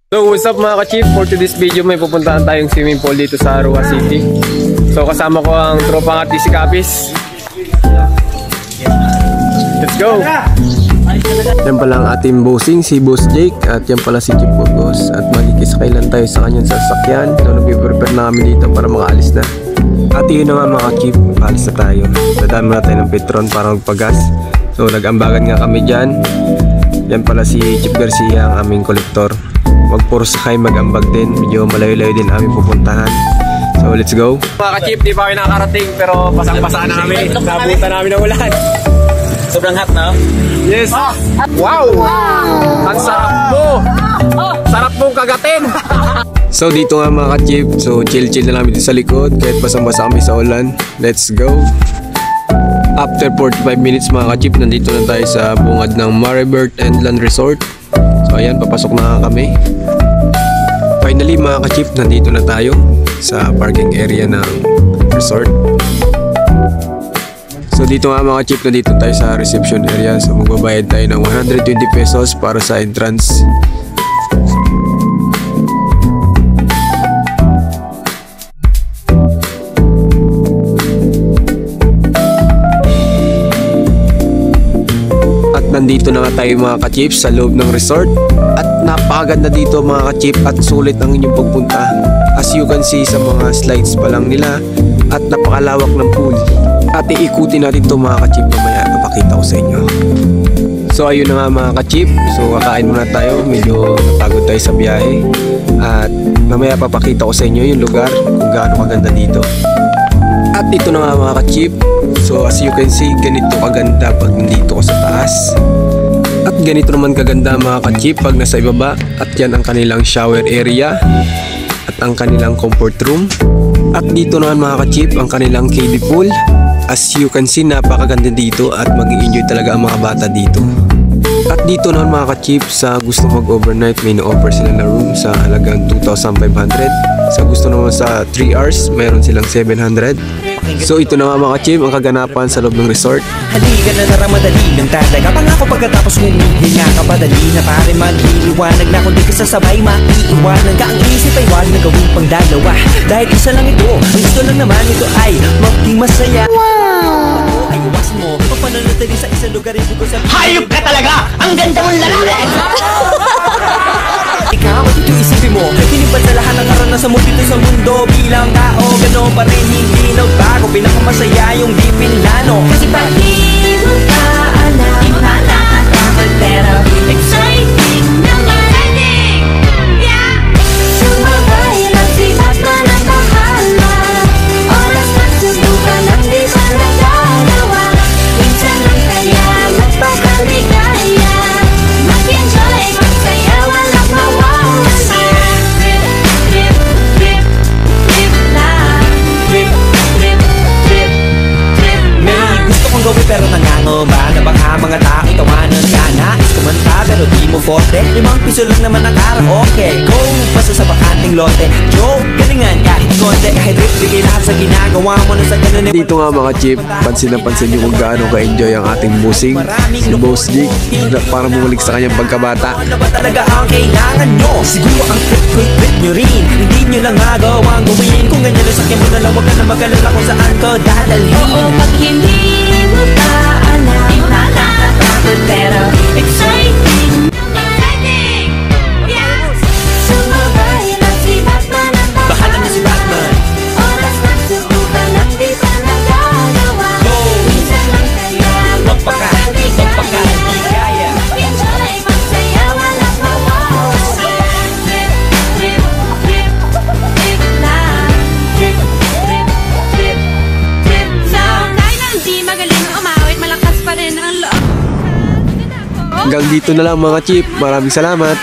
So what's up mga ka-chief, for today's video may pupuntahan tayong swimming pool dito sa Aruba City. So kasama ko ang tropang ati si Kapis. Let's go! Yan pala ang ating bossing, si Boss Jake. At yan pala si Chief Burgos. At magkikisakay lang tayo sa kanyang sasakyan. So nag-prepare na kami dito para makaalis na. At yun na nga mga Chief, paalis na tayo. Dadaan muna tayo ng Petron para magpagas. So nag-ambagan nga kami dyan. Yan pala si Chief Garcia, ang aming kolektor. Wag puro sakay, mag-ambag din. Medyo malayo-layo din aming pupuntahan. So let's go. Mga ka-chief, di pa kami nakarating pero pasang-pasaan na kami. Nabutan namin ng ulan. Sobrang hot na. Yes. Wow! Ang sarap mo! Sarap mong kagatin! So dito nga mga ka-chief, so chill-chill na namin dito sa likod. Kahit basang-basa kami sa ulan. Let's go! After 45 minutes mga ka-chief, nandito na tayo sa bungad ng Maribert Endland Resort. So ayan, papasok na kami. Finally mga ka-chief, nandito na tayo sa parking area ng resort. So dito nga mga ka-chief, nandito tayo sa reception area. So magbabayad tayo ng 120 pesos para sa entrance. Nandito na nga tayo mga ka-chief sa loob ng resort. At napakaganda dito mga ka-chief at sulit ang inyong pagpunta. As you can see sa mga slides pa lang nila. At napakalawak ng pool. At iikutin natin ito mga ka-chief mamaya. Napakita ko sa inyo. So ayun na nga mga ka-chief. So kakain muna tayo. Medyo napagod tayo sa biyahe. At mamaya papakita ko sa inyo yung lugar kung gaano kaganda dito. At ito na nga mga ka-chief. So as you can see, ganito kaganda pag nandito ko sa taas. At ganito naman kaganda mga ka-chief pag nasa ibaba. At yan ang kanilang shower area. At ang kanilang comfort room. At dito naman mga ka-chief ang kanilang kiddie pool. As you can see, napakaganda dito at mag-enjoy talaga ang mga bata dito. At dito naman mga ka-chief, sa gusto mag-overnight may na-offer sila na room sa halagang 2,500. Sa gusto naman sa 3 hours, mayroon silang 700. So ito na nga mga ka-chief, ang kaganapan sa loob ng resort. Halika na naramadali ng talaga. Pangako pagkatapos humihinga ka padali na pare magliliwanag na kung di ka sasabay maiiwanan ka. Ang isip ay wag na gawin pang dalawa. Dahil isa lang ito, ang gusto lang naman ito ay maging masaya. Wow! Ay iwasan mo, papananatili sa isang lugar rin ko sa... Hayop ka talaga! Ang ganda mong lalaki! Ikaw, ito isipin mo, hinipad sa lahat ng karanasan mo dito sa mundo. Bilang tao, gano'n pa rin hindi nagbago. Pinakamasaya yung di pinlano. Kasi pag di mo ka alam, nakakatakot pero exciting naman. Yeah! Sumabay lang si Batman at bahala. Oras na subukan ang di pa nagagawa. Minsan lang kaya magpakaligaya. Mag-enjoy, magsaya, walang mawawala. Trip, trip, trip, trip lang. Trip, trip, trip, trip lang. May gusto kong gawin pero nangangamba na baka mga tao itawanan ka. Nais kumanta pero di mo forte. 5 piso lang naman ang karaoke. Go, basta sa bakanting lote. Joke, galingan kahit konti. Kahit rip, bigay lahat sa ginagawa mo na sa ganun. Dito nga mga chief, pansin na pansin nyo kung gaano ka-enjoy ang ating bossing, si Boss Jake. Parang bumalik sa kanyang pagkabata. Ano ba talaga ang kailangan nyo? Siguro ang trip nyo rin. Hindi nyo lang magawang gawin. Kung ganyan lang sakyan mo na lang, wag ka na mag-alala kung saan ko dadalhin. Oo, pag hindi mo pa alam, nakakatakot pero exciting. Sumabay lang si Batman at bahala na si Batman. Oras na subukan ang di pa nagagawa. Minsan lang kaya magpakaligaya. Enjoy, magsaya, walang mawawala. Trip, trip, trip, trip lang. Trip, trip, trip, trip lang. Kahit na hindi magaling umawit, malakas pa rin ang loob. Hanggang dito na lang mga chief, maraming salamat.